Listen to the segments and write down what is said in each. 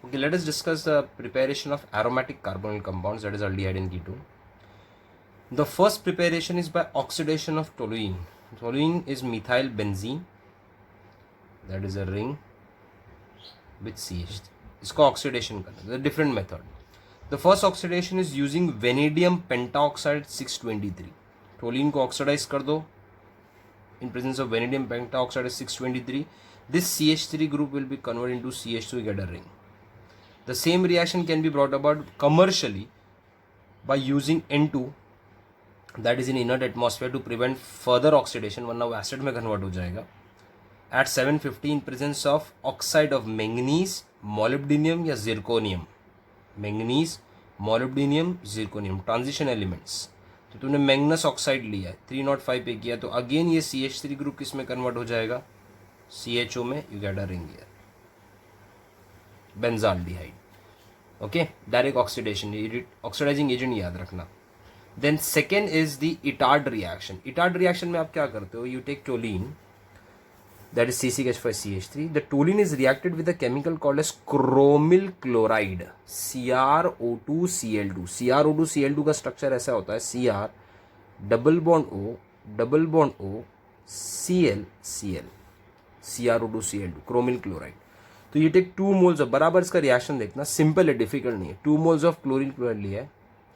Okay, let us discuss the preparation of aromatic carbonyl compounds, that is aldehyde and ketone. The first preparation is by oxidation of toluene. Toluene is methyl benzene, that is a ring with CH. इसको oxidation करना है, different method. The first oxidation is using vanadium pentaoxide 623. Toluene को oxidize कर दो in presence of vanadium pentaoxide 623. This CH3 group will be converted into CH2, get a ring. The same reaction can be brought about commercially by using N2, that is in inert atmosphere, to prevent further oxidation, वरना वो acid में convert हो जाएगा. At 750 in presence of oxide of manganese, molybdenum या zirconium. Manganese, molybdenum, zirconium, transition elements. तो तूने मैंगनस oxide लिया है, 305 पे किया, तो अगेन ये CH3 ग्रुप किस में कन्वर्ट हो जाएगा? CHO में. You get a ring here, benzaldehyde. Okay, direct oxidation, oxidising agent याद रखना. Then second is the Etard reaction. Etard reaction में आप क्या करते हो? You take toluene, that is C6H5CH3. The toluene is reacted with a chemical called as chromyl chloride, CrO2Cl2. CrO2Cl2 का structure ऐसा होता है, Cr double bond O Cl, CrO2Cl2, chromyl chloride. तो ये टेक 2 मोल्स ऑफ, बराबर इसका reaction देखना, simple है, डिफिकल्ट नहीं है. 2 मोल्स ऑफ क्लोरीन क्लोराइड लिया है,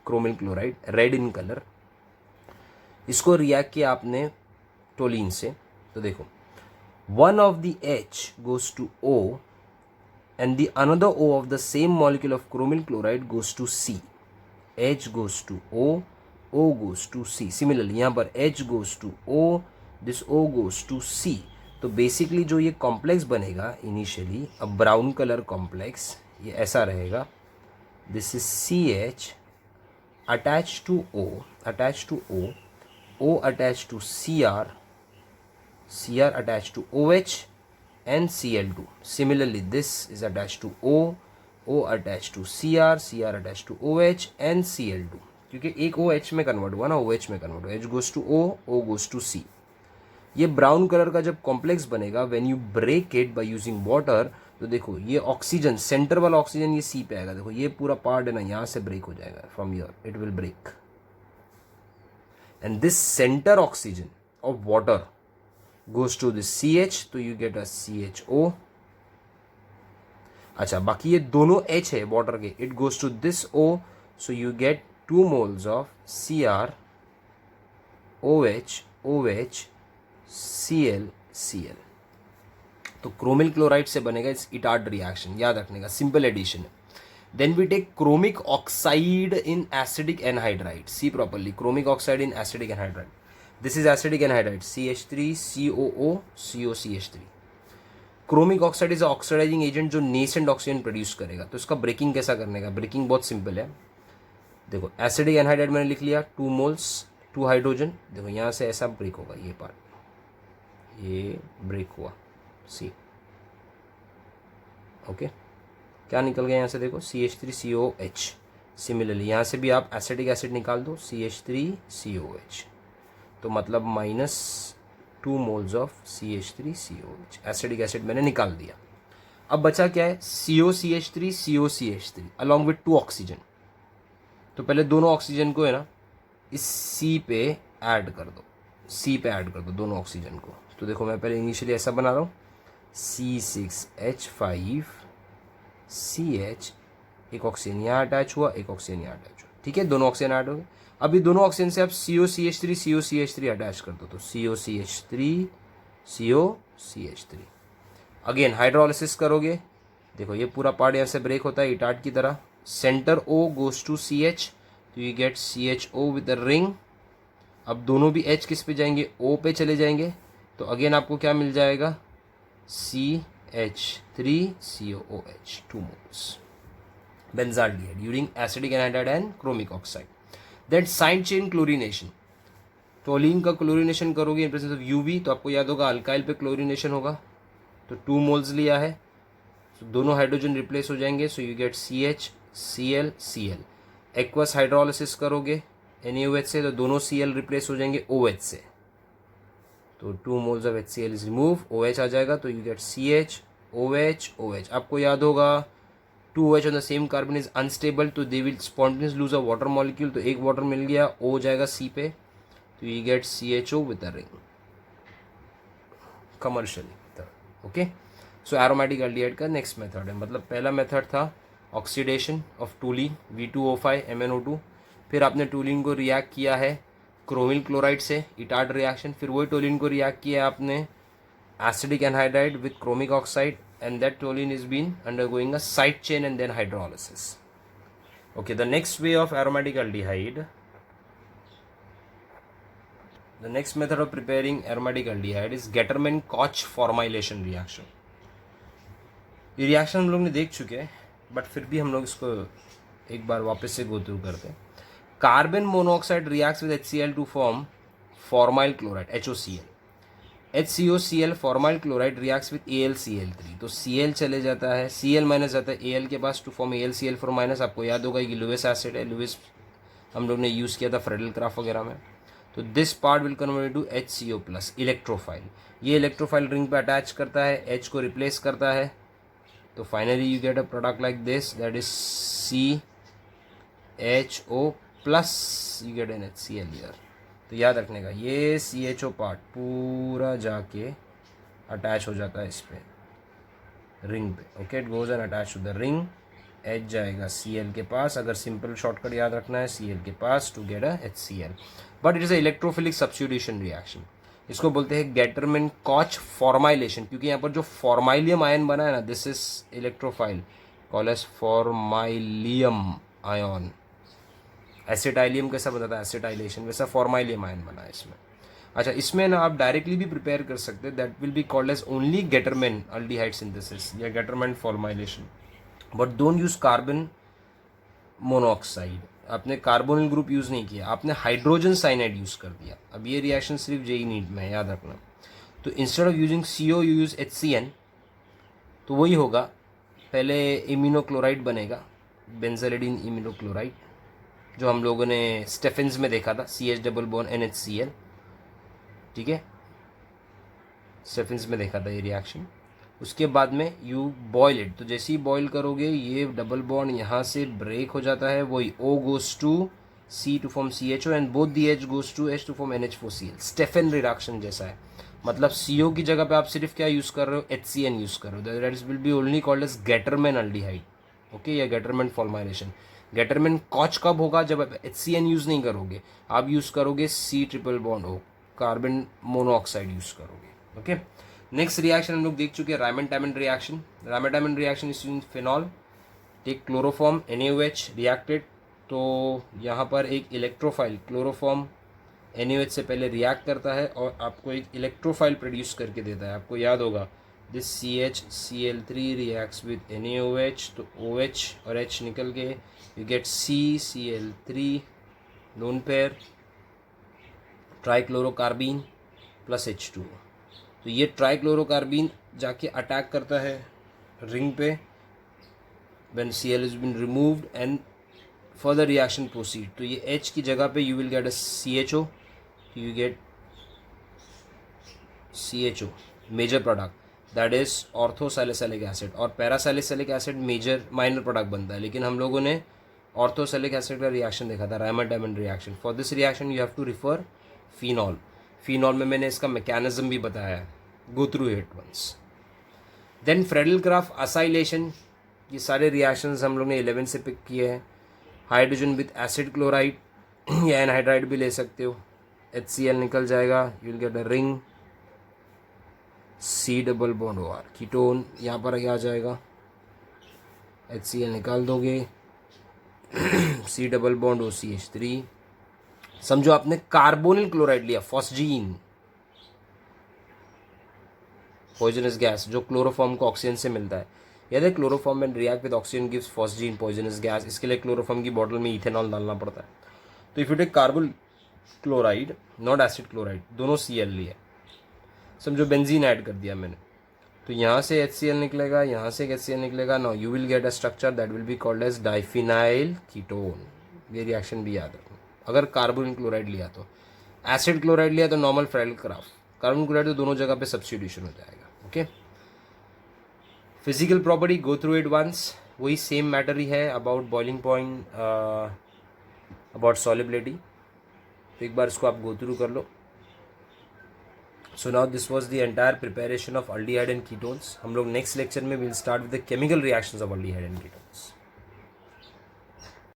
chromyl chloride, red in colour. इसको रिएक्ट किया आपने टोलिन से, तो देखो one of the H goes to O and the another O of the same molecule of chromyl chloride goes to C. H goes to O, O goes to C. Similarly यहाँ पर H goes to O, this O goes to C. तो basically जो ये complex बनेगा initially, अ brown colour complex, ये ऐसा रहेगा. This is CH attached to O, O attached to CR attached to OH and Cl2. Similarly, this is attached to O attached to CR attached to OH and Cl2. क्योंकि एक OH में convert हुआ ना, OH में convert हुआ, H goes to O goes to C. ये brown colour का जब कॉम्प्लेक्स बनेगा, when you break it by using water, तो देखो ये ऑक्सीजन, सेंटर वाला ऑक्सीजन ये C पे आएगा. देखो ये पूरा पार्ट है ना, यहाँ से ब्रेक हो जाएगा, from here it will break, and this centre oxygen of water goes to the CH, तो you get a CHO. अच्छा, बाकी ये दोनों H है वाटर के, it goes to this O, so you get 2 moles of Cr, OH, Cl. तो chromyl chloride से बनेगा इस इटार्ड रिएक्शन, याद रखने का, सिंपल एडिशन है. Then we take chromic oxide in acidic anhydride. See properly, chromic oxide in acidic anhydride. This is acidic anhydride, CH3 COO COCH3. Chromic oxide is oxidising agent जो nascent oxygen produce करेगा. तो इसका breaking कैसा करने का? Breaking बहुत simple है. देखो एसिडिक एनहाइड्राइड मैंने लिख लिया, 2 मोल्स 2 हाइड्रोजन. देखो यहाँ से ऐसा ब्रेक होगा, ये पार्ट, ये ब्रेक हुआ, सी. ओके, क्या निकल गया यहाँ से? देखो CH3COH. सिमिलरली यहाँ से भी आप एसिडिक एसिड निकाल दो, CH3COH. तो मतलब -2 moles of CH3COH, acidic acid मैंने निकाल दिया. अब बचा क्या है? COCH3 along with 2 oxygen. तो पहले दोनों ऑक्सीजन को है ना इस C पे ऐड कर दो, दोनों ऑक्सीजन को. तो देखो मैं पहले इनिशियली ऐसा बना रहा हूँ, C6H5CH, एक ऑक्सीजन यहाँ अटैच हुआ, एक ऑक्सीजन यहाँ अटैच हुआ. ठीक है, दोनों ऑक्सीजन ऐड हो गए. अभी दोनों ऑक्सीजन से आप COCH3 अटैच कर दो, तो COCH3 अगेन हाइड्रोलिसिस करोगे. देखो ये पूरा पार्ट यहाँ से ब्रेक होता है इटार्ड की तरह. Centre O goes to CH, तो you get CHO with a ring. अब दोनों भी H किस पे जाएंगे? O पे चले जाएंगे. तो अगेन आपको क्या मिल जाएगा? CH3COOH, 2 moles. Benzaldehyde during acidic anhydride and chromic oxide. Then side chain chlorination. Toluene का क्लोरिनेशन करोगे इन प्रेजेंस ऑफ UV, तो आपको याद होगा अल्काइल पे क्लोरिनेशन होगा. तो 2 मोल्स लिया है, तो दोनों हाइड्रोजन रिप्लेस हो जाएंगे, so you get CH, Cl. Aqueous hydrolysis करोगे NaOH से, तो दोनों Cl रिप्लेस हो जाएंगे OH से, तो 2 moles of HCl is remove, OH आ जाएगा, तो यू गेट CH, OH. आपको याद होगा 2OH on the same carbon is unstable, तो they will spontaneously lose a water molecule. तो एक water मिल गया, O जाएगा C पे, तो you get CHO with a ring commercially. Okay, so aromatic aldehyde का नेक्स्ट मेथड है, मतलब पहला मेथड था ऑक्सीडेशन ऑफ टूलिन V2O5 MnO2, फिर आपने टूलिन को रिएक्ट किया है क्रोमिल क्लोराइड से, इटार्ड रिएक्शन, फिर वही टोलिन को रिएक्ट किया आपने acidic anhydride with chromic oxide, and that toluene is been undergoing a side chain and then hydrolysis. Okay, the next way of aromatic aldehyde, the next method of preparing aromatic aldehyde is Getterman-Koch formylation reaction. ये reaction हम लोग ने देख चुके हैं, but फिर भी हम लोग इसको एक बार वापस से गो थ्रू करते हैं. Carbon monoxide reacts with HCl to form formyl chloride HOCl. HCOCl formyl chloride reacts with AlCl3. तो Cl चले जाता है, Cl माइनस जाता है Al के पास टू फॉर्म AlCl4 माइनस. आपको याद होगा कि लुइस एसिड है, लुइस हम लोग ने यूज़ किया था फ्रेडल क्राफ्ट वगैरह में. तो this part will convert to HCO plus electrophile. ये इलेक्ट्रोफाइल रिंग पे अटैच करता है, H को रिप्लेस करता है, तो finally you get a product like this, that is CHO plus you get an HCl here. तो याद रखने का, ये CHO पार्ट पूरा जाके अटैच हो जाता है इस पे रिंग पे. Okay, it goes and attach to the ring. H जाएगा Cl के पास, अगर सिंपल शॉर्टकट याद रखना है Cl के पास to get a HCl. But it is a electrophilic substitution reaction. इसको बोलते हैं गेटरमैन-कोच फॉर्माइलेशन, क्योंकि यहाँ पर जो फॉर्माइलियम आयन बना है ना, this is electrophile called as formylium ion. Acetylium कैसा बताता है एसिटाइलेशन, वैसा फॉर्माइलियम आयन बना है इसमें. अच्छा, इसमें ना आप डायरेक्टली भी प्रिपेयर कर सकते हैं, that will be called as only Gattermann aldehyde synthesis या Gattermann formylation. But don't use carbon monoxide. आपने कार्बोनिल ग्रुप यूज़ नहीं किया, आपने हाइड्रोजन साइनाइड यूज़ कर दिया. अब ये रिएक्शन सिर्फ जेई नीट में है, याद रखना. तो instead of using CO you use HCN. तो वही होगा, पहले इम्यूनोक्लोराइड बनेगा, बेंजालिडीन इम्यूनोक्लोराइड, जो हम लोगों ने स्टेफेंस में देखा था, CH डबल बॉन्ड NHCl. ठीक है, स्टेफेंस में देखा था ये रिएक्शन. उसके बाद में यू बॉयल इट, तो जैसे ही बॉयल करोगे ये डबल बॉन्ड यहाँ से ब्रेक हो जाता है, वही O goes to C to form CHO and both the H goes to H to form NH4Cl. Stephen reduction जैसा है, मतलब CO की जगह पे आप सिर्फ क्या यूज़ कर रहे हो, HCN यूज़ कर रहे हो. That is will be only called as Gattermann aldehyde. Okay, या गेटरमैन फॉर्माइलेशन. गेटरमैन-कोच कब होगा, जब आप HCN यूज़ नहीं करोगे, आप यूज़ करोगे C triple bond O, carbon monoxide use करोगे. ओके, नेक्स्ट रिएक्शन हम लोग देख चुके हैं, Reimer Tiemann reaction. Reimer Tiemann reaction is use phenol take chloroform NaOH reacted. तो यहाँ पर एक इलेक्ट्रोफाइल क्लोरोफॉर्म NaOH से पहले रिएक्ट करता है और आपको एक इलेक्ट्रोफाइल प्रोड्यूस करके देता है. आपको याद होगा this CHCl3 reacts with NaOH, तो OH और H निकल के you get CCl3 lone pair trichlorocarbene plus H2. तो ये ट्राइक्लोरोकार्बीन जाके अटैक करता है रिंग पे when Cl has been removed and further reaction proceed. तो ये H की जगह पे you will get a CHO, you get CHO major product that is orthosalicylic acid, और पैरासैलिसिलिक एसिड मेजर माइनर प्रोडक्ट बनता है. लेकिन हम लोगों ने ऑर्थोसैलिक एसिड का रिएक्शन देखा था, Reimer Tiemann reaction. For this reaction you have to refer phenol. Phenol में मैंने इसका मैकेनिज्म भी बताया है, go through it once. Then Friedel Crafts acylation. ये सारे रिएक्शंस हम लोग ने 11 से पिक किए हैं. हाइड्रोजन विथ एसिड क्लोराइड या एनहाइड्राइड भी ले सकते हो. HCl निकल जाएगा, you will get a ring C double bond OR ketone यहाँ पर आ जाएगा. HCl निकाल दोगे C डबल बॉन्ड OCH3. समझो आपने कार्बोनिल क्लोराइड लिया, फॉस्जीन पॉइजनस गैस जो क्लोरोफॉर्म को ऑक्सीजन से मिलता है. याद है, क्लोरोफॉर्म में react with oxygen gives phosgene poisonous gas. इसके लिए क्लोरोफॉर्म की बॉटल में इथेनॉल डालना पड़ता है. तो if you take carbon chloride not acid chloride, दोनों Cl लिए, समझो बेंजीन ऐड कर दिया मैंने, तो यहाँ से HCl निकलेगा, यहाँ से HCl निकलेगा. Now you will get a structure that will be called as diphenyl ketone. ये रिएक्शन भी याद रखना. अगर कार्बन क्लोराइड लिया तो, एसिड क्लोराइड लिया तो normal Friedel Crafts. Carbon chloride तो दोनों जगह पे सब्स्टिट्यूशन हो जाएगा. Okay, physical property go through it once. वही सेम मैटर ही है about boiling point, about solubility. तो एक बार इसको आप गो थ्रू कर लो. So now this was the entire preparation of aldehyde and ketones. हम लोग नेक्स्ट लेक्चर में will start with the chemical reactions of aldehyde and ketone.